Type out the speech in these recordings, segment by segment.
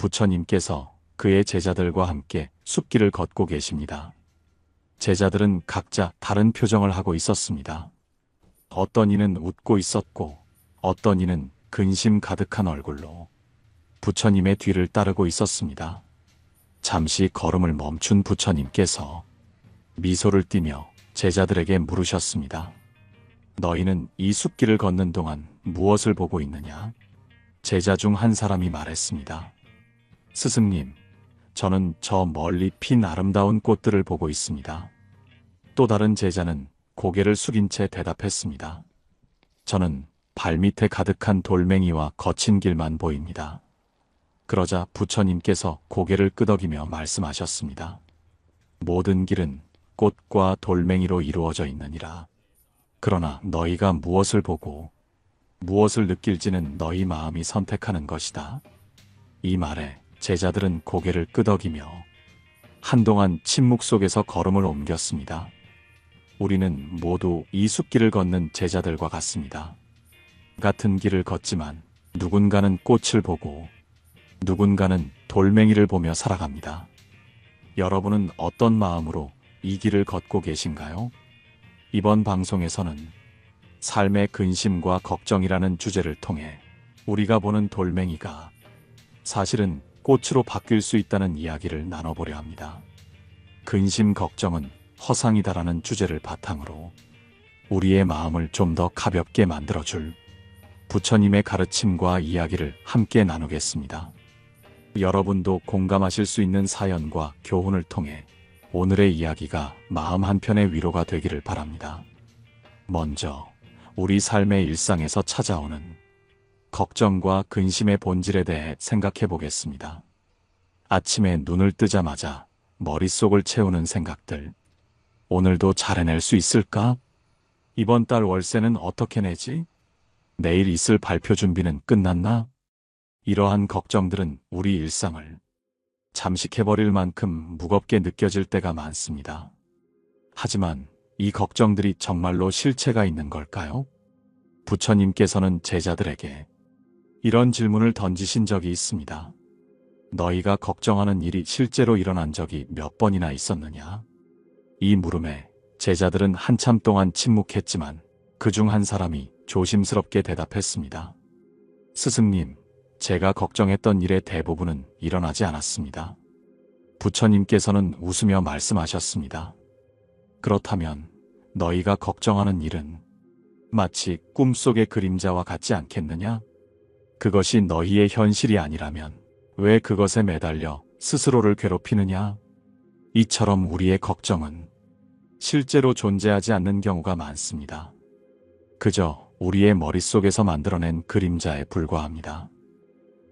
부처님께서 그의 제자들과 함께 숲길을 걷고 계십니다. 제자들은 각자 다른 표정을 하고 있었습니다. 어떤 이는 웃고 있었고 어떤 이는 근심 가득한 얼굴로 부처님의 뒤를 따르고 있었습니다. 잠시 걸음을 멈춘 부처님께서 미소를 띠며 제자들에게 물으셨습니다. 너희는 이 숲길을 걷는 동안 무엇을 보고 있느냐? 제자 중 한 사람이 말했습니다. 스승님, 저는 저 멀리 핀 아름다운 꽃들을 보고 있습니다. 또 다른 제자는 고개를 숙인 채 대답했습니다. 저는 발밑에 가득한 돌멩이와 거친 길만 보입니다. 그러자 부처님께서 고개를 끄덕이며 말씀하셨습니다. 모든 길은 꽃과 돌멩이로 이루어져 있느니라. 그러나 너희가 무엇을 보고 무엇을 느낄지는 너희 마음이 선택하는 것이다. 이 말에 제자들은 고개를 끄덕이며 한동안 침묵 속에서 걸음을 옮겼습니다. 우리는 모두 이 숲길을 걷는 제자들과 같습니다. 같은 길을 걷지만 누군가는 꽃을 보고 누군가는 돌멩이를 보며 살아갑니다. 여러분은 어떤 마음으로 이 길을 걷고 계신가요? 이번 방송에서는 삶의 근심과 걱정이라는 주제를 통해 우리가 보는 돌멩이가 사실은 꽃으로 바뀔 수 있다는 이야기를 나눠보려 합니다. 근심 걱정은 허상이다라는 주제를 바탕으로 우리의 마음을 좀 더 가볍게 만들어줄 부처님의 가르침과 이야기를 함께 나누겠습니다. 여러분도 공감하실 수 있는 사연과 교훈을 통해 오늘의 이야기가 마음 한편의 위로가 되기를 바랍니다. 먼저 우리 삶의 일상에서 찾아오는 걱정과 근심의 본질에 대해 생각해 보겠습니다. 아침에 눈을 뜨자마자 머릿속을 채우는 생각들. 오늘도 잘 해낼 수 있을까? 이번 달 월세는 어떻게 내지? 내일 있을 발표 준비는 끝났나? 이러한 걱정들은 우리 일상을 잠식해버릴 만큼 무겁게 느껴질 때가 많습니다. 하지만 이 걱정들이 정말로 실체가 있는 걸까요? 부처님께서는 제자들에게 이런 질문을 던지신 적이 있습니다. 너희가 걱정하는 일이 실제로 일어난 적이 몇 번이나 있었느냐? 이 물음에 제자들은 한참 동안 침묵했지만 그중 한 사람이 조심스럽게 대답했습니다. 스승님, 제가 걱정했던 일의 대부분은 일어나지 않았습니다. 부처님께서는 웃으며 말씀하셨습니다. 그렇다면 너희가 걱정하는 일은 마치 꿈속의 그림자와 같지 않겠느냐? 그것이 너희의 현실이 아니라면 왜 그것에 매달려 스스로를 괴롭히느냐? 이처럼 우리의 걱정은 실제로 존재하지 않는 경우가 많습니다. 그저 우리의 머릿속에서 만들어낸 그림자에 불과합니다.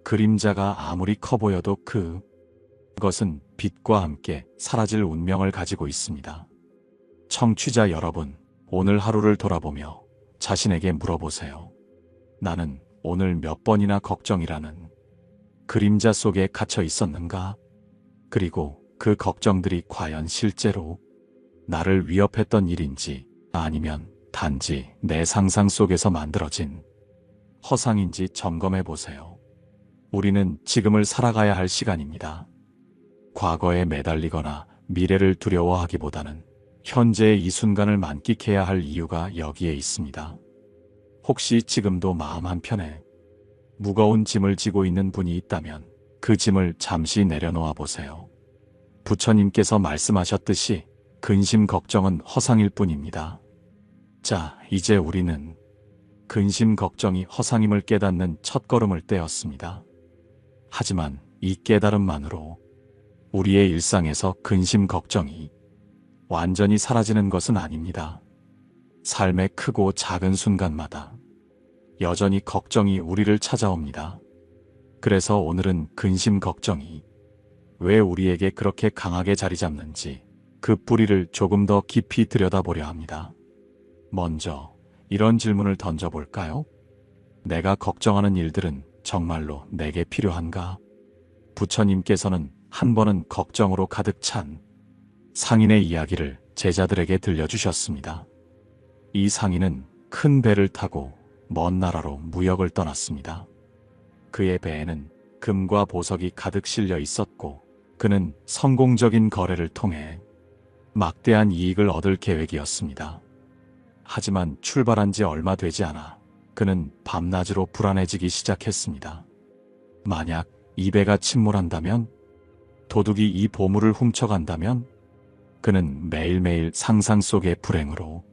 그림자가 아무리 커 보여도 그것은 빛과 함께 사라질 운명을 가지고 있습니다. 청취자 여러분, 오늘 하루를 돌아보며 자신에게 물어보세요. 나는 오늘 몇 번이나 걱정이라는 그림자 속에 갇혀 있었는가? 그리고 그 걱정들이 과연 실제로 나를 위협했던 일인지 아니면 단지 내 상상 속에서 만들어진 허상인지 점검해 보세요. 우리는 지금을 살아가야 할 시간입니다. 과거에 매달리거나 미래를 두려워하기보다는 현재의 이 순간을 만끽해야 할 이유가 여기에 있습니다. 혹시 지금도 마음 한편에 무거운 짐을 지고 있는 분이 있다면 그 짐을 잠시 내려놓아 보세요. 부처님께서 말씀하셨듯이 근심 걱정은 허상일 뿐입니다. 자, 이제 우리는 근심 걱정이 허상임을 깨닫는 첫걸음을 떼었습니다. 하지만 이 깨달음만으로 우리의 일상에서 근심 걱정이 완전히 사라지는 것은 아닙니다. 삶의 크고 작은 순간마다 여전히 걱정이 우리를 찾아옵니다. 그래서 오늘은 근심 걱정이 왜 우리에게 그렇게 강하게 자리 잡는지 그 뿌리를 조금 더 깊이 들여다보려 합니다. 먼저 이런 질문을 던져볼까요? 내가 걱정하는 일들은 정말로 내게 필요한가? 부처님께서는 한 번은 걱정으로 가득 찬 상인의 이야기를 제자들에게 들려주셨습니다. 이 상인은 큰 배를 타고 먼 나라로 무역을 떠났습니다. 그의 배에는 금과 보석이 가득 실려 있었고 그는 성공적인 거래를 통해 막대한 이익을 얻을 계획이었습니다. 하지만 출발한 지 얼마 되지 않아 그는 밤낮으로 불안해지기 시작했습니다. 만약 이 배가 침몰한다면, 도둑이 이 보물을 훔쳐간다면 그는 매일매일 상상 속의 불행으로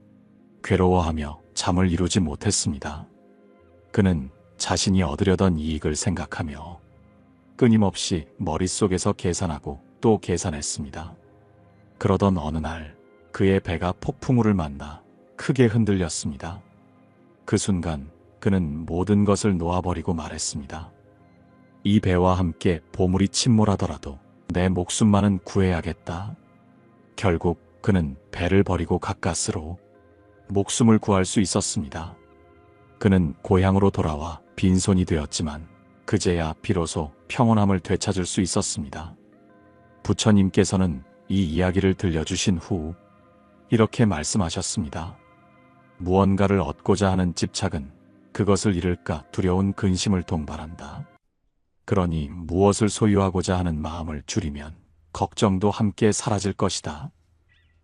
괴로워하며 잠을 이루지 못했습니다. 그는 자신이 얻으려던 이익을 생각하며 끊임없이 머릿속에서 계산하고 또 계산했습니다. 그러던 어느 날 그의 배가 폭풍우를 만나 크게 흔들렸습니다. 그 순간 그는 모든 것을 놓아버리고 말했습니다. 이 배와 함께 보물이 침몰하더라도 내 목숨만은 구해야겠다. 결국 그는 배를 버리고 가까스로 목숨을 구할 수 있었습니다. 그는 고향으로 돌아와 빈손이 되었지만 그제야 비로소 평온함을 되찾을 수 있었습니다. 부처님께서는 이 이야기를 들려주신 후 이렇게 말씀하셨습니다. 무언가를 얻고자 하는 집착은 그것을 잃을까 두려운 근심을 동반한다. 그러니 무엇을 소유하고자 하는 마음을 줄이면 걱정도 함께 사라질 것이다.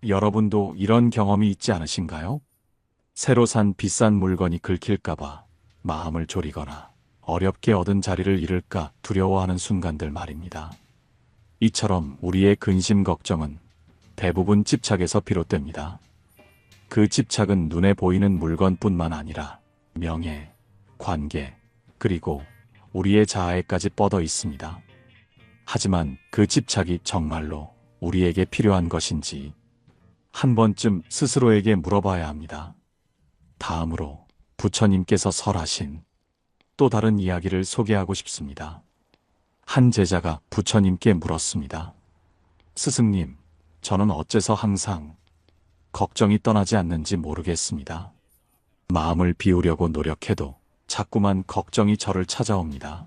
여러분도 이런 경험이 있지 않으신가요? 새로 산 비싼 물건이 긁힐까봐 마음을 졸이거나 어렵게 얻은 자리를 잃을까 두려워하는 순간들 말입니다. 이처럼 우리의 근심 걱정은 대부분 집착에서 비롯됩니다. 그 집착은 눈에 보이는 물건뿐만 아니라 명예, 관계, 그리고 우리의 자아에까지 뻗어 있습니다. 하지만 그 집착이 정말로 우리에게 필요한 것인지 한 번쯤 스스로에게 물어봐야 합니다. 다음으로 부처님께서 설하신 또 다른 이야기를 소개하고 싶습니다. 한 제자가 부처님께 물었습니다. 스승님, 저는 어째서 항상 걱정이 떠나지 않는지 모르겠습니다. 마음을 비우려고 노력해도 자꾸만 걱정이 저를 찾아옵니다.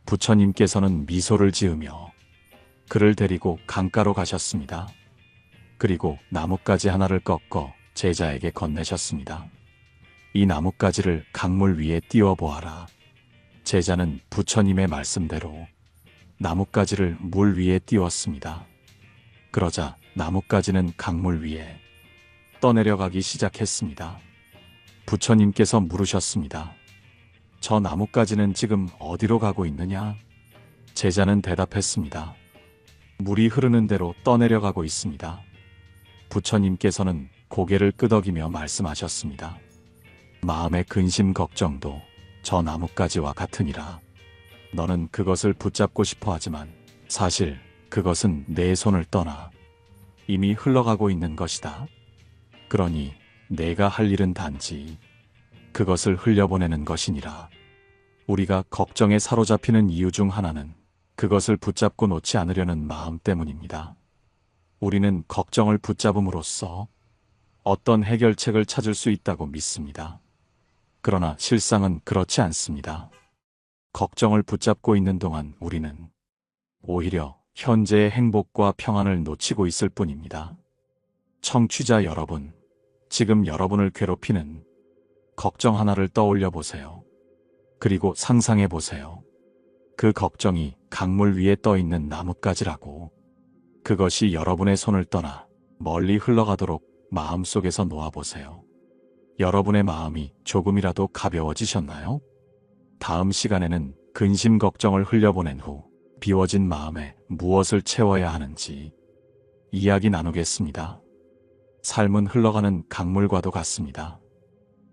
부처님께서는 미소를 지으며 그를 데리고 강가로 가셨습니다. 그리고 나뭇가지 하나를 꺾어 제자에게 건네셨습니다. 이 나뭇가지를 강물 위에 띄워보아라. 제자는 부처님의 말씀대로 나뭇가지를 물 위에 띄웠습니다. 그러자 나뭇가지는 강물 위에 떠내려가기 시작했습니다. 부처님께서 물으셨습니다. 저 나뭇가지는 지금 어디로 가고 있느냐? 제자는 대답했습니다. 물이 흐르는 대로 떠내려가고 있습니다. 부처님께서는 고개를 끄덕이며 말씀하셨습니다. 마음의 근심 걱정도 저 나뭇가지와 같으니라. 너는 그것을 붙잡고 싶어 하지만 사실 그것은 내 손을 떠나 이미 흘러가고 있는 것이다. 그러니 내가 할 일은 단지 그것을 흘려보내는 것이니라. 우리가 걱정에 사로잡히는 이유 중 하나는 그것을 붙잡고 놓지 않으려는 마음 때문입니다. 우리는 걱정을 붙잡음으로써 어떤 해결책을 찾을 수 있다고 믿습니다. 그러나 실상은 그렇지 않습니다. 걱정을 붙잡고 있는 동안 우리는 오히려 현재의 행복과 평안을 놓치고 있을 뿐입니다. 청취자 여러분, 지금 여러분을 괴롭히는 걱정 하나를 떠올려 보세요. 그리고 상상해 보세요. 그 걱정이 강물 위에 떠 있는 나뭇가지라고. 그것이 여러분의 손을 떠나 멀리 흘러가도록 마음속에서 놓아보세요. 여러분의 마음이 조금이라도 가벼워지셨나요? 다음 시간에는 근심 걱정을 흘려보낸 후 비워진 마음에 무엇을 채워야 하는지 이야기 나누겠습니다. 삶은 흘러가는 강물과도 같습니다.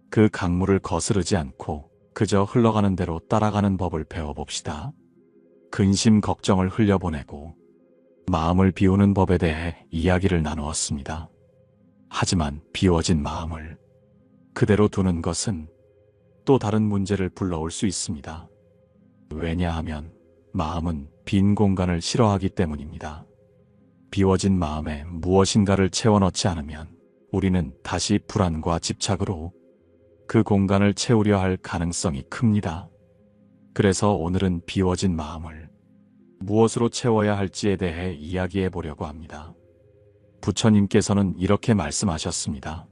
그 강물을 거스르지 않고 그저 흘러가는 대로 따라가는 법을 배워봅시다. 근심 걱정을 흘려보내고 마음을 비우는 법에 대해 이야기를 나누었습니다. 하지만 비워진 마음을 그대로 두는 것은 또 다른 문제를 불러올 수 있습니다. 왜냐하면 마음은 빈 공간을 싫어하기 때문입니다. 비워진 마음에 무엇인가를 채워넣지 않으면 우리는 다시 불안과 집착으로 그 공간을 채우려 할 가능성이 큽니다. 그래서 오늘은 비워진 마음을 무엇으로 채워야 할지에 대해 이야기해 보려고 합니다. 부처님께서는 이렇게 말씀하셨습니다.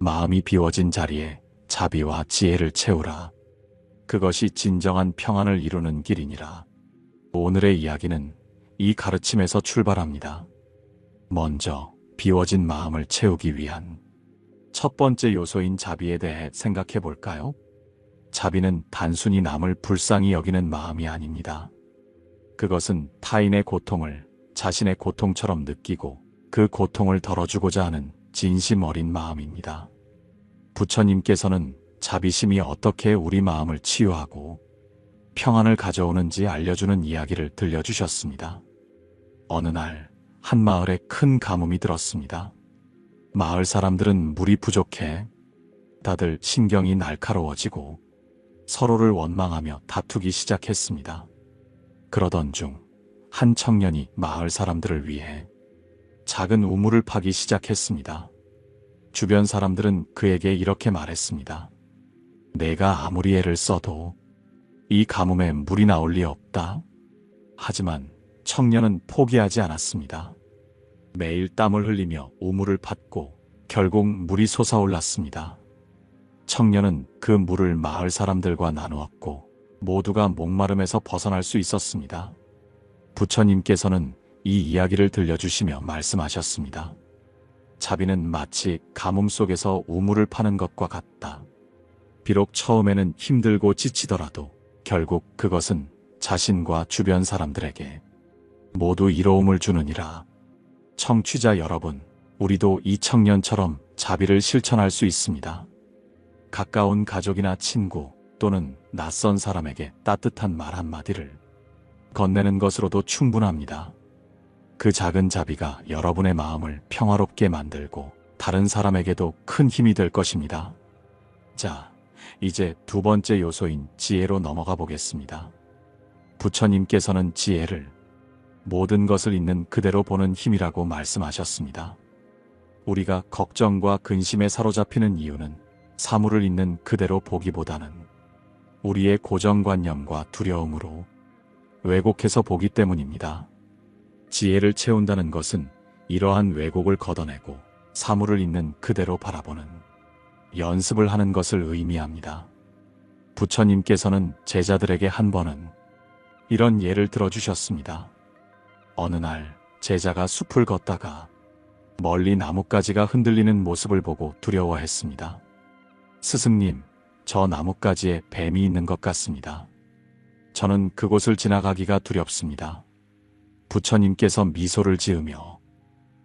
마음이 비워진 자리에 자비와 지혜를 채우라. 그것이 진정한 평안을 이루는 길이니라. 오늘의 이야기는 이 가르침에서 출발합니다. 먼저 비워진 마음을 채우기 위한 첫 번째 요소인 자비에 대해 생각해 볼까요? 자비는 단순히 남을 불쌍히 여기는 마음이 아닙니다. 그것은 타인의 고통을 자신의 고통처럼 느끼고 그 고통을 덜어주고자 하는 진심 어린 마음입니다. 부처님께서는 자비심이 어떻게 우리 마음을 치유하고 평안을 가져오는지 알려주는 이야기를 들려주셨습니다. 어느 날 한 마을에 큰 가뭄이 들었습니다. 마을 사람들은 물이 부족해 다들 신경이 날카로워지고 서로를 원망하며 다투기 시작했습니다. 그러던 중 한 청년이 마을 사람들을 위해 작은 우물을 파기 시작했습니다. 주변 사람들은 그에게 이렇게 말했습니다. 내가 아무리 애를 써도 이 가뭄에 물이 나올 리 없다. 하지만 청년은 포기하지 않았습니다. 매일 땀을 흘리며 우물을 팠고 결국 물이 솟아올랐습니다. 청년은 그 물을 마을 사람들과 나누었고 모두가 목마름에서 벗어날 수 있었습니다. 부처님께서는 이 이야기를 들려주시며 말씀하셨습니다. 자비는 마치 가뭄 속에서 우물을 파는 것과 같다. 비록 처음에는 힘들고 지치더라도 결국 그것은 자신과 주변 사람들에게 모두 이로움을 주느니라. 청취자 여러분, 우리도 이 청년처럼 자비를 실천할 수 있습니다. 가까운 가족이나 친구 또는 낯선 사람에게 따뜻한 말 한마디를 건네는 것으로도 충분합니다. 그 작은 자비가 여러분의 마음을 평화롭게 만들고 다른 사람에게도 큰 힘이 될 것입니다. 자, 이제 두 번째 요소인 지혜로 넘어가 보겠습니다. 부처님께서는 지혜를 모든 것을 있는 그대로 보는 힘이라고 말씀하셨습니다. 우리가 걱정과 근심에 사로잡히는 이유는 사물을 있는 그대로 보기보다는 우리의 고정관념과 두려움으로 왜곡해서 보기 때문입니다. 지혜를 채운다는 것은 이러한 왜곡을 걷어내고 사물을 있는 그대로 바라보는 연습을 하는 것을 의미합니다. 부처님께서는 제자들에게 한 번은 이런 예를 들어주셨습니다. 어느 날 제자가 숲을 걷다가 멀리 나뭇가지가 흔들리는 모습을 보고 두려워했습니다. 스승님, 저 나뭇가지에 뱀이 있는 것 같습니다. 저는 그곳을 지나가기가 두렵습니다. 부처님께서 미소를 지으며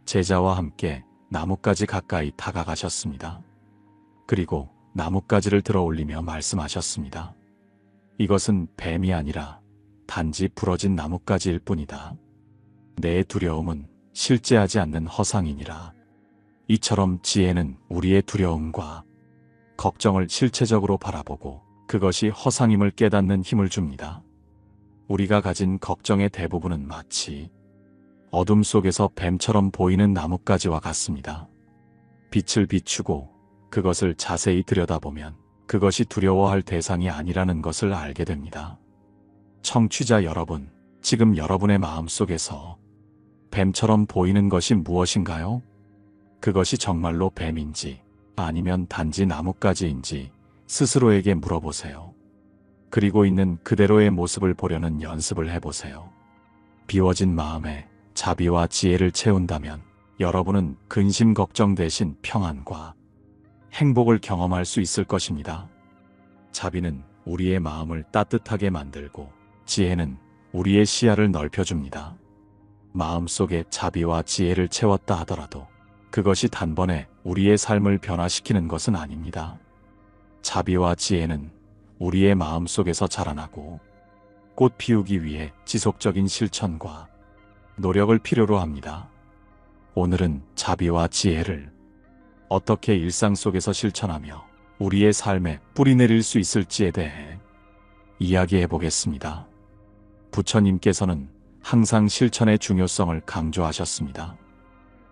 제자와 함께 나뭇가지 가까이 다가가셨습니다. 그리고 나뭇가지를 들어 올리며 말씀하셨습니다. 이것은 뱀이 아니라 단지 부러진 나뭇가지일 뿐이다. 내 두려움은 실제하지 않는 허상이니라. 이처럼 지혜는 우리의 두려움과 걱정을 실체적으로 바라보고 그것이 허상임을 깨닫는 힘을 줍니다. 우리가 가진 걱정의 대부분은 마치 어둠 속에서 뱀처럼 보이는 나뭇가지와 같습니다. 빛을 비추고 그것을 자세히 들여다보면 그것이 두려워할 대상이 아니라는 것을 알게 됩니다. 청취자 여러분, 지금 여러분의 마음속에서 뱀처럼 보이는 것이 무엇인가요? 그것이 정말로 뱀인지 아니면 단지 나뭇가지인지 스스로에게 물어보세요. 그리고 있는 그대로의 모습을 보려는 연습을 해보세요. 비워진 마음에 자비와 지혜를 채운다면 여러분은 근심 걱정 대신 평안과 행복을 경험할 수 있을 것입니다. 자비는 우리의 마음을 따뜻하게 만들고 지혜는 우리의 시야를 넓혀줍니다. 마음속에 자비와 지혜를 채웠다 하더라도 그것이 단번에 우리의 삶을 변화시키는 것은 아닙니다. 자비와 지혜는 우리의 마음속에서 자라나고 꽃 피우기 위해 지속적인 실천과 노력을 필요로 합니다. 오늘은 자비와 지혜를 어떻게 일상 속에서 실천하며 우리의 삶에 뿌리내릴 수 있을지에 대해 이야기해 보겠습니다. 부처님께서는 항상 실천의 중요성을 강조하셨습니다.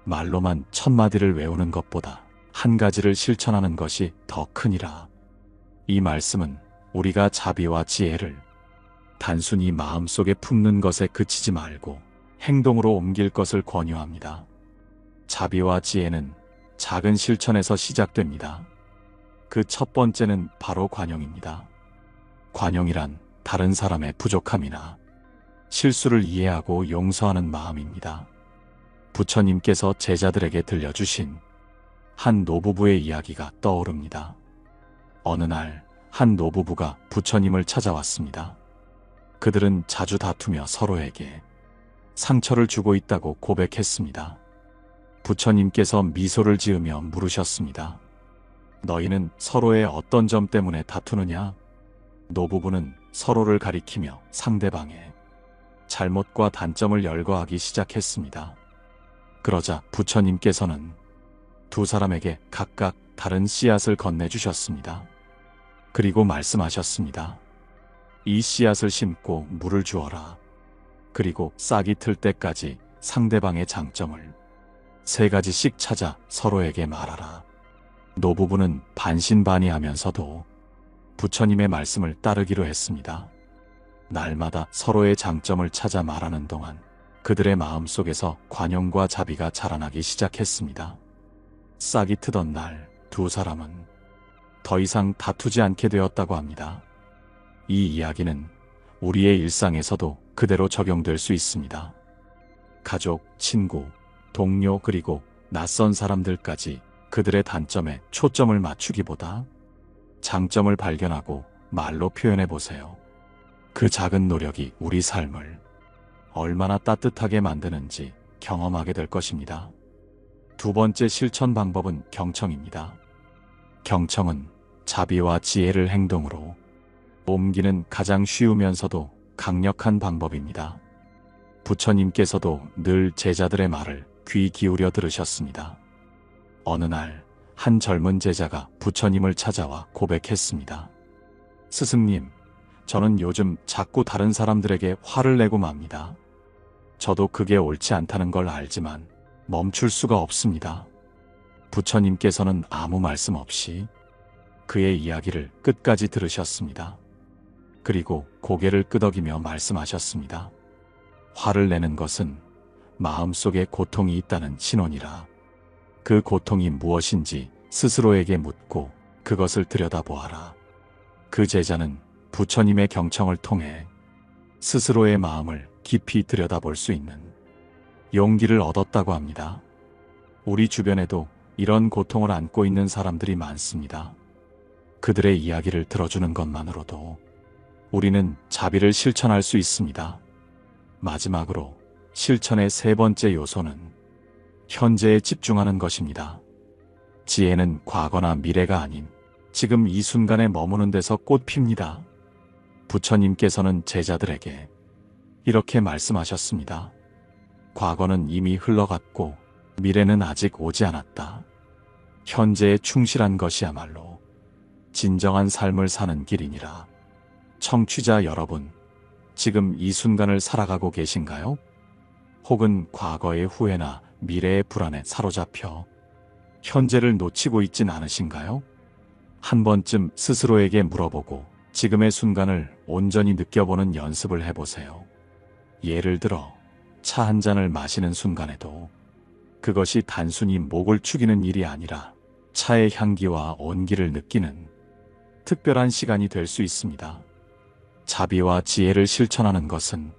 말로만 1000마디를 외우는 것보다 한 가지를 실천하는 것이 더 크니라. 이 말씀은 우리가 자비와 지혜를 단순히 마음속에 품는 것에 그치지 말고 행동으로 옮길 것을 권유합니다. 자비와 지혜는 작은 실천에서 시작됩니다. 그 첫 번째는 바로 관용입니다. 관용이란 다른 사람의 부족함이나 실수를 이해하고 용서하는 마음입니다. 부처님께서 제자들에게 들려주신 한 노부부의 이야기가 떠오릅니다. 어느 날 한 노부부가 부처님을 찾아왔습니다. 그들은 자주 다투며 서로에게 상처를 주고 있다고 고백했습니다. 부처님께서 미소를 지으며 물으셨습니다. 너희는 서로의 어떤 점 때문에 다투느냐? 노부부는 서로를 가리키며 상대방의 잘못과 단점을 열거하기 시작했습니다. 그러자 부처님께서는 두 사람에게 각각 다른 씨앗을 건네주셨습니다. 그리고 말씀하셨습니다. 이 씨앗을 심고 물을 주어라. 그리고 싹이 틀 때까지 상대방의 장점을 3가지씩 찾아 서로에게 말하라. 노부부는 반신반의하면서도 부처님의 말씀을 따르기로 했습니다. 날마다 서로의 장점을 찾아 말하는 동안 그들의 마음속에서 관용과 자비가 자라나기 시작했습니다. 싹이 트던 날 두 사람은 더 이상 다투지 않게 되었다고 합니다. 이 이야기는 우리의 일상에서도 그대로 적용될 수 있습니다. 가족, 친구, 동료 그리고 낯선 사람들까지 그들의 단점에 초점을 맞추기보다 장점을 발견하고 말로 표현해 보세요. 그 작은 노력이 우리 삶을 얼마나 따뜻하게 만드는지 경험하게 될 것입니다. 두 번째 실천 방법은 경청입니다. 경청은 자비와 지혜를 행동으로 옮기는 가장 쉬우면서도 강력한 방법입니다. 부처님께서도 늘 제자들의 말을 귀 기울여 들으셨습니다. 어느 날 한 젊은 제자가 부처님을 찾아와 고백했습니다. 스승님, 저는 요즘 자꾸 다른 사람들에게 화를 내고 맙니다. 저도 그게 옳지 않다는 걸 알지만 멈출 수가 없습니다. 부처님께서는 아무 말씀 없이 그의 이야기를 끝까지 들으셨습니다. 그리고 고개를 끄덕이며 말씀하셨습니다. 화를 내는 것은 마음속에 고통이 있다는 신호니라. 그 고통이 무엇인지 스스로에게 묻고 그것을 들여다보아라. 그 제자는 부처님의 경청을 통해 스스로의 마음을 깊이 들여다볼 수 있는 용기를 얻었다고 합니다. 우리 주변에도 이런 고통을 안고 있는 사람들이 많습니다. 그들의 이야기를 들어주는 것만으로도 우리는 자비를 실천할 수 있습니다. 마지막으로 실천의 3번째 요소는 현재에 집중하는 것입니다. 지혜는 과거나 미래가 아닌 지금 이 순간에 머무는 데서 꽃핍니다. 부처님께서는 제자들에게 이렇게 말씀하셨습니다. 과거는 이미 흘러갔고 미래는 아직 오지 않았다. 현재에 충실한 것이야말로 진정한 삶을 사는 길이니라. 청취자 여러분, 지금 이 순간을 살아가고 계신가요? 혹은 과거의 후회나 미래의 불안에 사로잡혀 현재를 놓치고 있진 않으신가요? 한 번쯤 스스로에게 물어보고 지금의 순간을 온전히 느껴보는 연습을 해보세요. 예를 들어 차 한 잔을 마시는 순간에도 그것이 단순히 목을 축이는 일이 아니라 차의 향기와 온기를 느끼는 특별한 시간이 될 수 있습니다. 자비와 지혜를 실천하는 것은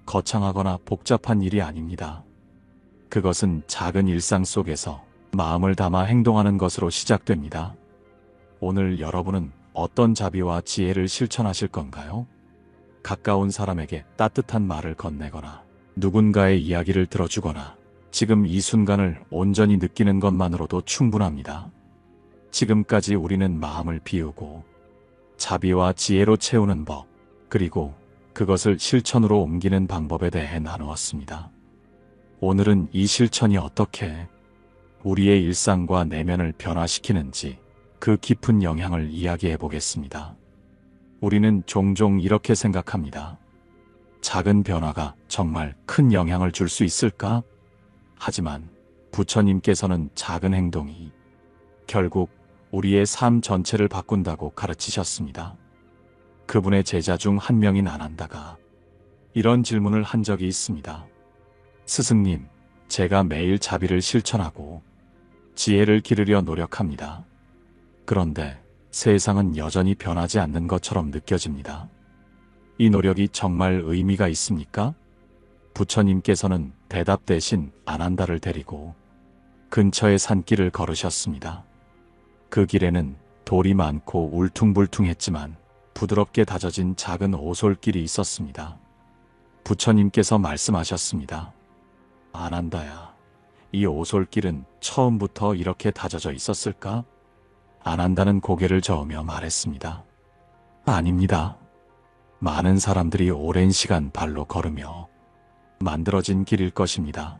거창하거나 복잡한 일이 아닙니다. 그것은 작은 일상 속에서 마음을 담아 행동하는 것으로 시작됩니다. 오늘 여러분은 어떤 자비와 지혜를 실천하실 건가요? 가까운 사람에게 따뜻한 말을 건네거나 누군가의 이야기를 들어주거나 지금 이 순간을 온전히 느끼는 것만으로도 충분합니다. 지금까지 우리는 마음을 비우고 자비와 지혜로 채우는 법, 그리고 그것을 실천으로 옮기는 방법에 대해 나누었습니다. 오늘은 이 실천이 어떻게 우리의 일상과 내면을 변화시키는지 그 깊은 영향을 이야기해 보겠습니다. 우리는 종종 이렇게 생각합니다. 작은 변화가 정말 큰 영향을 줄 수 있을까? 하지만 부처님께서는 작은 행동이 결국 우리의 삶 전체를 바꾼다고 가르치셨습니다. 그분의 제자 중 한 명인 아난다가 이런 질문을 한 적이 있습니다. 스승님, 제가 매일 자비를 실천하고 지혜를 기르려 노력합니다. 그런데 세상은 여전히 변하지 않는 것처럼 느껴집니다. 이 노력이 정말 의미가 있습니까? 부처님께서는 대답 대신 아난다를 데리고 근처의 산길을 걸으셨습니다. 그 길에는 돌이 많고 울퉁불퉁했지만 부드럽게 다져진 작은 오솔길이 있었습니다. 부처님께서 말씀하셨습니다. 아난다야, 이 오솔길은 처음부터 이렇게 다져져 있었을까? 아난다는 고개를 저으며 말했습니다. 아닙니다. 많은 사람들이 오랜 시간 발로 걸으며 만들어진 길일 것입니다.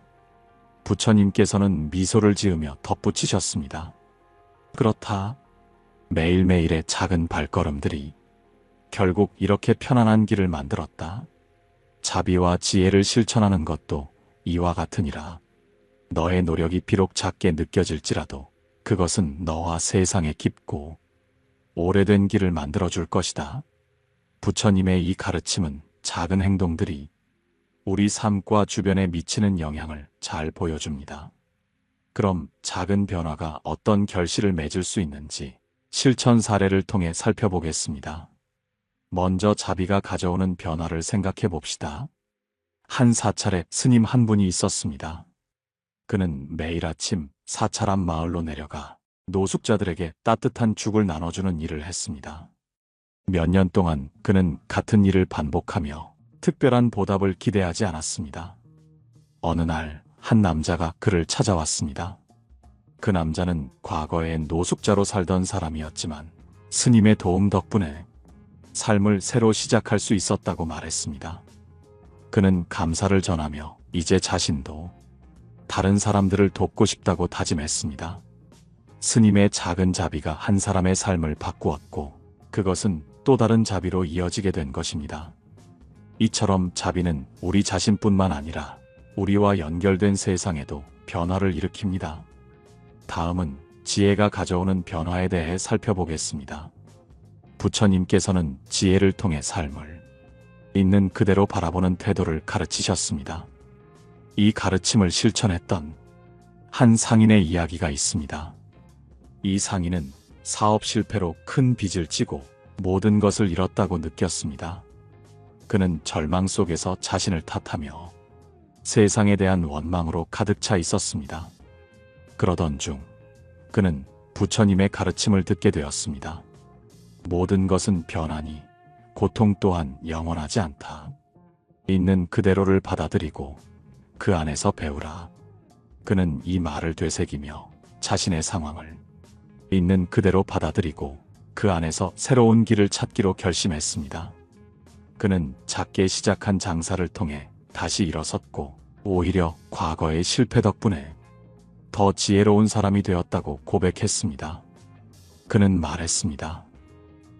부처님께서는 미소를 지으며 덧붙이셨습니다. 그렇다. 매일매일의 작은 발걸음들이 결국 이렇게 편안한 길을 만들었다. 자비와 지혜를 실천하는 것도 이와 같으니라. 너의 노력이 비록 작게 느껴질지라도 그것은 너와 세상에 깊고 오래된 길을 만들어줄 것이다. 부처님의 이 가르침은 작은 행동들이 우리 삶과 주변에 미치는 영향을 잘 보여줍니다. 그럼 작은 변화가 어떤 결실을 맺을 수 있는지 실천 사례를 통해 살펴보겠습니다. 먼저 자비가 가져오는 변화를 생각해 봅시다. 한 사찰에 스님 한 분이 있었습니다. 그는 매일 아침 사찰 앞 마을로 내려가 노숙자들에게 따뜻한 죽을 나눠주는 일을 했습니다. 몇 년 동안 그는 같은 일을 반복하며 특별한 보답을 기대하지 않았습니다. 어느 날 한 남자가 그를 찾아왔습니다. 그 남자는 과거에 노숙자로 살던 사람이었지만 스님의 도움 덕분에 삶을 새로 시작할 수 있었다고 말했습니다. 그는 감사를 전하며 이제 자신도 다른 사람들을 돕고 싶다고 다짐했습니다. 스님의 작은 자비가 한 사람의 삶을 바꾸었고 그것은 또 다른 자비로 이어지게 된 것입니다. 이처럼 자비는 우리 자신뿐만 아니라 우리와 연결된 세상에도 변화를 일으킵니다. 다음은 지혜가 가져오는 변화에 대해 살펴보겠습니다. 부처님께서는 지혜를 통해 삶을 있는 그대로 바라보는 태도를 가르치셨습니다. 이 가르침을 실천했던 한 상인의 이야기가 있습니다. 이 상인은 사업 실패로 큰 빚을 지고 모든 것을 잃었다고 느꼈습니다. 그는 절망 속에서 자신을 탓하며 세상에 대한 원망으로 가득 차 있었습니다. 그러던 중 그는 부처님의 가르침을 듣게 되었습니다. 모든 것은 변하니 고통 또한 영원하지 않다. 있는 그대로를 받아들이고 그 안에서 배우라. 그는 이 말을 되새기며 자신의 상황을 있는 그대로 받아들이고 그 안에서 새로운 길을 찾기로 결심했습니다. 그는 작게 시작한 장사를 통해 다시 일어섰고 오히려 과거의 실패 덕분에 더 지혜로운 사람이 되었다고 고백했습니다. 그는 말했습니다.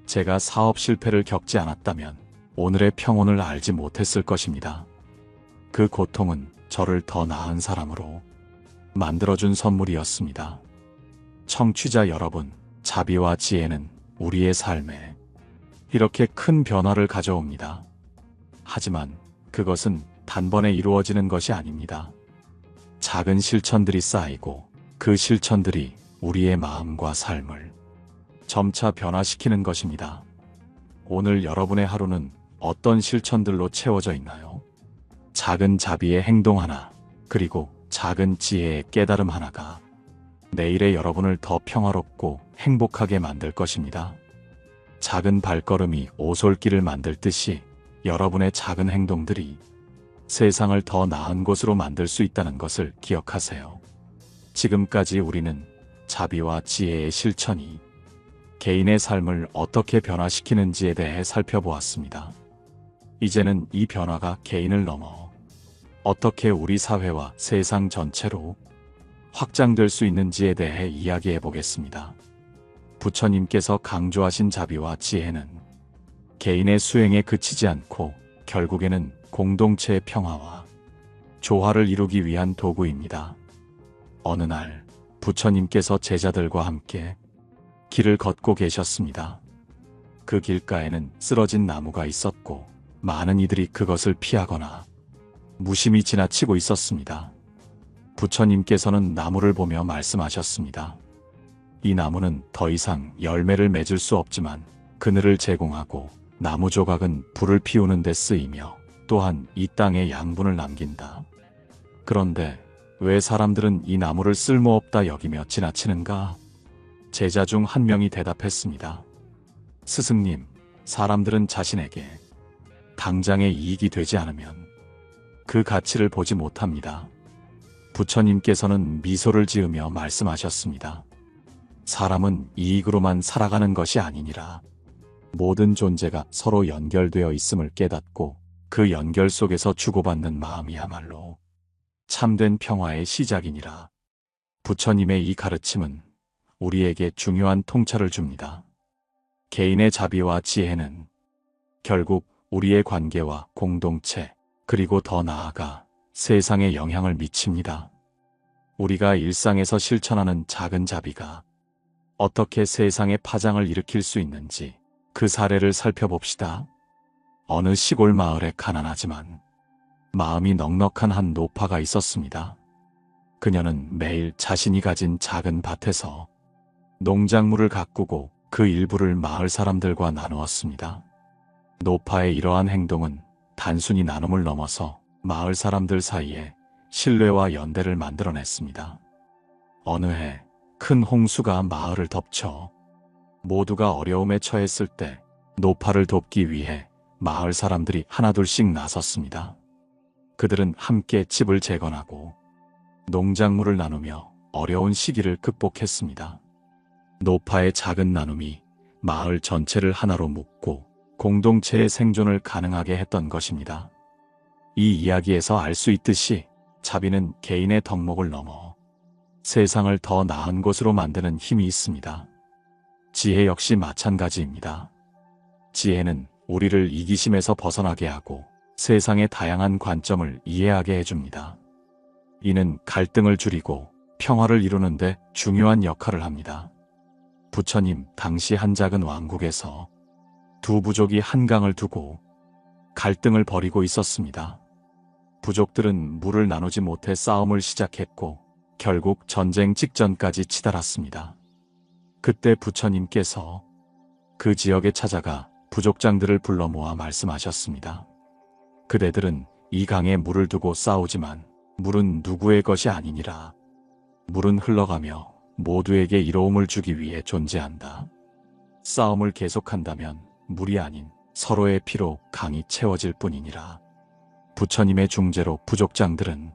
제가 사업 실패를 겪지 않았다면 오늘의 평온을 알지 못했을 것입니다. 그 고통은 저를 더 나은 사람으로 만들어준 선물이었습니다. 청취자 여러분, 자비와 지혜는 우리의 삶에 이렇게 큰 변화를 가져옵니다. 하지만 그것은 단번에 이루어지는 것이 아닙니다. 작은 실천들이 쌓이고 그 실천들이 우리의 마음과 삶을 점차 변화시키는 것입니다. 오늘 여러분의 하루는 어떤 실천들로 채워져 있나요? 작은 자비의 행동 하나, 그리고 작은 지혜의 깨달음 하나가 내일의 여러분을 더 평화롭고 행복하게 만들 것입니다. 작은 발걸음이 오솔길을 만들듯이 여러분의 작은 행동들이 세상을 더 나은 곳으로 만들 수 있다는 것을 기억하세요. 지금까지 우리는 자비와 지혜의 실천이 개인의 삶을 어떻게 변화시키는지에 대해 살펴보았습니다. 이제는 이 변화가 개인을 넘어 어떻게 우리 사회와 세상 전체로 확장될 수 있는지에 대해 이야기해 보겠습니다. 부처님께서 강조하신 자비와 지혜는 개인의 수행에 그치지 않고 결국에는 공동체의 평화와 조화를 이루기 위한 도구입니다. 어느 날 부처님께서 제자들과 함께 길을 걷고 계셨습니다. 그 길가에는 쓰러진 나무가 있었고 많은 이들이 그것을 피하거나 무심히 지나치고 있었습니다. 부처님께서는 나무를 보며 말씀하셨습니다. 이 나무는 더 이상 열매를 맺을 수 없지만 그늘을 제공하고 나무 조각은 불을 피우는 데 쓰이며 또한 이 땅에 양분을 남긴다. 그런데 왜 사람들은 이 나무를 쓸모없다 여기며 지나치는가? 제자 중 한 명이 대답했습니다. 스승님, 사람들은 자신에게 당장의 이익이 되지 않으면 그 가치를 보지 못합니다. 부처님께서는 미소를 지으며 말씀하셨습니다. 사람은 이익으로만 살아가는 것이 아니니라. 모든 존재가 서로 연결되어 있음을 깨닫고 그 연결 속에서 주고받는 마음이야말로 참된 평화의 시작이니라. 부처님의 이 가르침은 우리에게 중요한 통찰을 줍니다. 개인의 자비와 지혜는 결국 우리의 관계와 공동체, 그리고 더 나아가 세상에 영향을 미칩니다. 우리가 일상에서 실천하는 작은 자비가 어떻게 세상에 파장을 일으킬 수 있는지 그 사례를 살펴봅시다. 어느 시골 마을에 가난하지만 마음이 넉넉한 한 노파가 있었습니다. 그녀는 매일 자신이 가진 작은 밭에서 농작물을 가꾸고 그 일부를 마을 사람들과 나누었습니다. 노파의 이러한 행동은 단순히 나눔을 넘어서 마을 사람들 사이에 신뢰와 연대를 만들어냈습니다. 어느 해 큰 홍수가 마을을 덮쳐 모두가 어려움에 처했을 때 노파를 돕기 위해 마을 사람들이 하나둘씩 나섰습니다. 그들은 함께 집을 재건하고 농작물을 나누며 어려운 시기를 극복했습니다. 노파의 작은 나눔이 마을 전체를 하나로 묶고 공동체의 생존을 가능하게 했던 것입니다. 이 이야기에서 알 수 있듯이 자비는 개인의 덕목을 넘어 세상을 더 나은 곳으로 만드는 힘이 있습니다. 지혜 역시 마찬가지입니다. 지혜는 우리를 이기심에서 벗어나게 하고 세상의 다양한 관점을 이해하게 해줍니다. 이는 갈등을 줄이고 평화를 이루는 데 중요한 역할을 합니다. 부처님 당시 한 작은 왕국에서 두 부족이 한강을 두고 갈등을 벌이고 있었습니다. 부족들은 물을 나누지 못해 싸움을 시작했고 결국 전쟁 직전까지 치달았습니다. 그때 부처님께서 그 지역에 찾아가 부족장들을 불러 모아 말씀하셨습니다. 그대들은 이 강에 물을 두고 싸우지만 물은 누구의 것이 아니니라. 물은 흘러가며 모두에게 이로움을 주기 위해 존재한다. 싸움을 계속한다면 물이 아닌 서로의 피로 강이 채워질 뿐이니라. 부처님의 중재로 부족장들은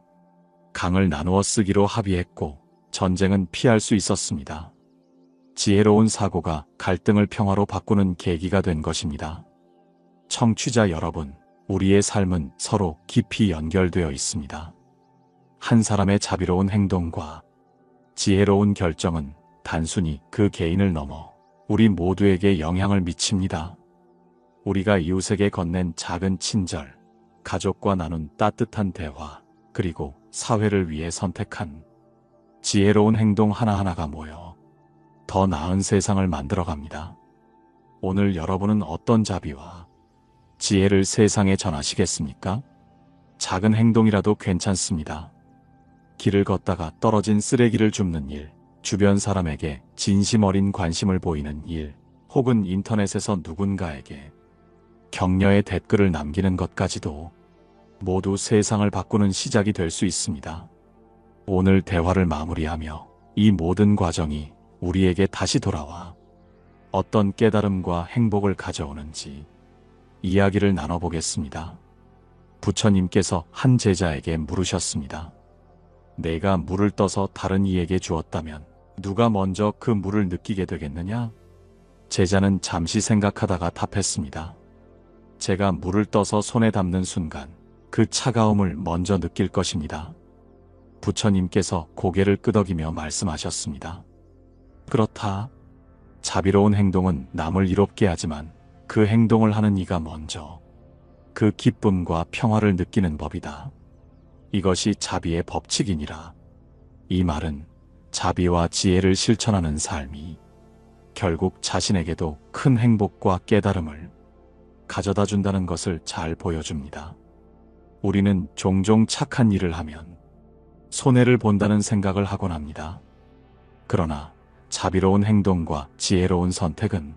강을 나누어 쓰기로 합의했고 전쟁은 피할 수 있었습니다. 지혜로운 사고가 갈등을 평화로 바꾸는 계기가 된 것입니다. 청취자 여러분, 우리의 삶은 서로 깊이 연결되어 있습니다. 한 사람의 자비로운 행동과 지혜로운 결정은 단순히 그 개인을 넘어 우리 모두에게 영향을 미칩니다. 우리가 이웃에게 건넨 작은 친절, 가족과 나눈 따뜻한 대화, 그리고 사회를 위해 선택한 지혜로운 행동 하나하나가 모여 더 나은 세상을 만들어갑니다. 오늘 여러분은 어떤 자비와 지혜를 세상에 전하시겠습니까? 작은 행동이라도 괜찮습니다. 길을 걷다가 떨어진 쓰레기를 줍는 일, 주변 사람에게 진심 어린 관심을 보이는 일, 혹은 인터넷에서 누군가에게 격려의 댓글을 남기는 것까지도 모두 세상을 바꾸는 시작이 될 수 있습니다. 오늘 대화를 마무리하며 이 모든 과정이 우리에게 다시 돌아와 어떤 깨달음과 행복을 가져오는지 이야기를 나눠보겠습니다. 부처님께서 한 제자에게 물으셨습니다. 내가 물을 떠서 다른 이에게 주었다면 누가 먼저 그 물을 느끼게 되겠느냐? 제자는 잠시 생각하다가 답했습니다. 제가 물을 떠서 손에 담는 순간 그 차가움을 먼저 느낄 것입니다. 부처님께서 고개를 끄덕이며 말씀하셨습니다. 그렇다. 자비로운 행동은 남을 이롭게 하지만 그 행동을 하는 이가 먼저 그 기쁨과 평화를 느끼는 법이다. 이것이 자비의 법칙이니라. 이 말은 자비와 지혜를 실천하는 삶이 결국 자신에게도 큰 행복과 깨달음을 가져다 준다는 것을 잘 보여줍니다. 우리는 종종 착한 일을 하면 손해를 본다는 생각을 하곤 합니다. 그러나 자비로운 행동과 지혜로운 선택은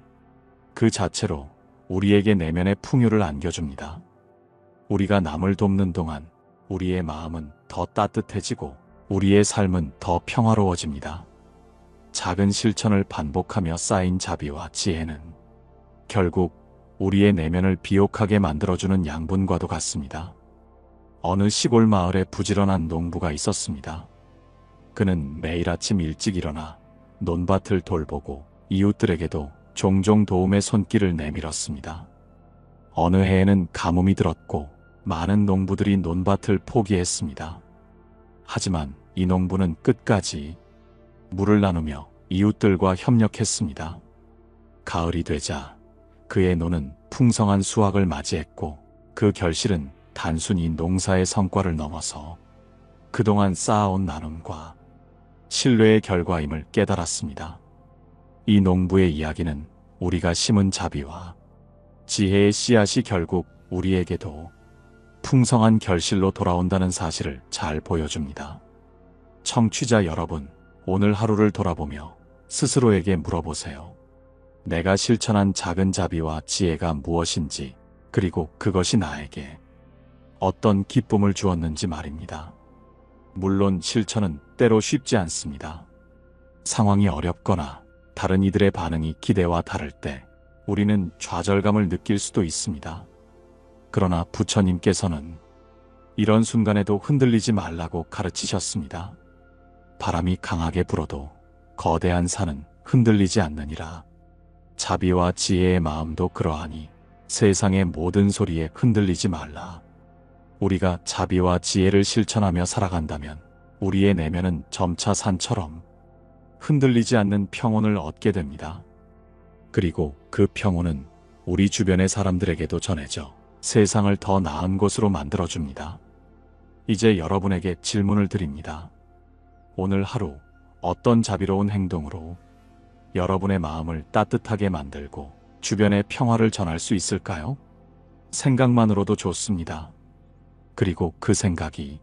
그 자체로 우리에게 내면의 풍요를 안겨줍니다. 우리가 남을 돕는 동안 우리의 마음은 더 따뜻해지고 우리의 삶은 더 평화로워집니다. 작은 실천을 반복하며 쌓인 자비와 지혜는 결국 우리의 내면을 비옥하게 만들어주는 양분과도 같습니다. 어느 시골 마을에 부지런한 농부가 있었습니다. 그는 매일 아침 일찍 일어나 논밭을 돌보고 이웃들에게도 종종 도움의 손길을 내밀었습니다. 어느 해에는 가뭄이 들었고 많은 농부들이 논밭을 포기했습니다. 하지만 이 농부는 끝까지 물을 나누며 이웃들과 협력했습니다. 가을이 되자 그의 논은 풍성한 수확을 맞이했고 그 결실은 단순히 농사의 성과를 넘어서 그동안 쌓아온 나눔과 신뢰의 결과임을 깨달았습니다. 이 농부의 이야기는 우리가 심은 자비와 지혜의 씨앗이 결국 우리에게도 풍성한 결실로 돌아온다는 사실을 잘 보여줍니다. 청취자 여러분, 오늘 하루를 돌아보며 스스로에게 물어보세요. 내가 실천한 작은 자비와 지혜가 무엇인지, 그리고 그것이 나에게 어떤 기쁨을 주었는지 말입니다. 물론 실천은 때로 쉽지 않습니다. 상황이 어렵거나 다른 이들의 반응이 기대와 다를 때 우리는 좌절감을 느낄 수도 있습니다. 그러나 부처님께서는 이런 순간에도 흔들리지 말라고 가르치셨습니다. 바람이 강하게 불어도 거대한 산은 흔들리지 않느니라. 자비와 지혜의 마음도 그러하니 세상의 모든 소리에 흔들리지 말라. 우리가 자비와 지혜를 실천하며 살아간다면 우리의 내면은 점차 산처럼 흔들리지 않는 평온을 얻게 됩니다. 그리고 그 평온은 우리 주변의 사람들에게도 전해져 세상을 더 나은 곳으로 만들어줍니다. 이제 여러분에게 질문을 드립니다. 오늘 하루 어떤 자비로운 행동으로 여러분의 마음을 따뜻하게 만들고 주변의 평화를 전할 수 있을까요? 생각만으로도 좋습니다. 그리고 그 생각이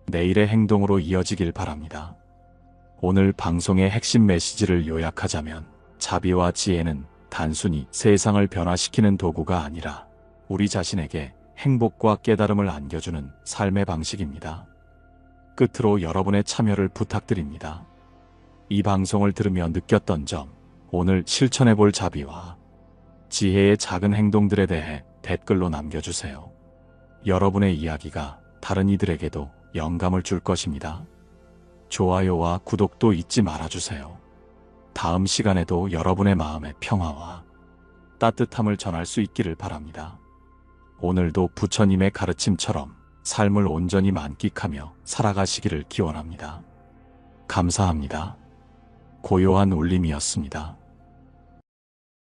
내일의 행동으로 이어지길 바랍니다. 오늘 방송의 핵심 메시지를 요약하자면 자비와 지혜는 단순히 세상을 변화시키는 도구가 아니라 우리 자신에게 행복과 깨달음을 안겨주는 삶의 방식입니다. 끝으로 여러분의 참여를 부탁드립니다. 이 방송을 들으며 느꼈던 점, 오늘 실천해볼 자비와 지혜의 작은 행동들에 대해 댓글로 남겨주세요. 여러분의 이야기가 다른 이들에게도 영감을 줄 것입니다. 좋아요와 구독도 잊지 말아주세요. 다음 시간에도 여러분의 마음의 평화와 따뜻함을 전할 수 있기를 바랍니다. 오늘도 부처님의 가르침처럼 삶을 온전히 만끽하며 살아가시기를 기원합니다. 감사합니다. 고요한 울림이었습니다.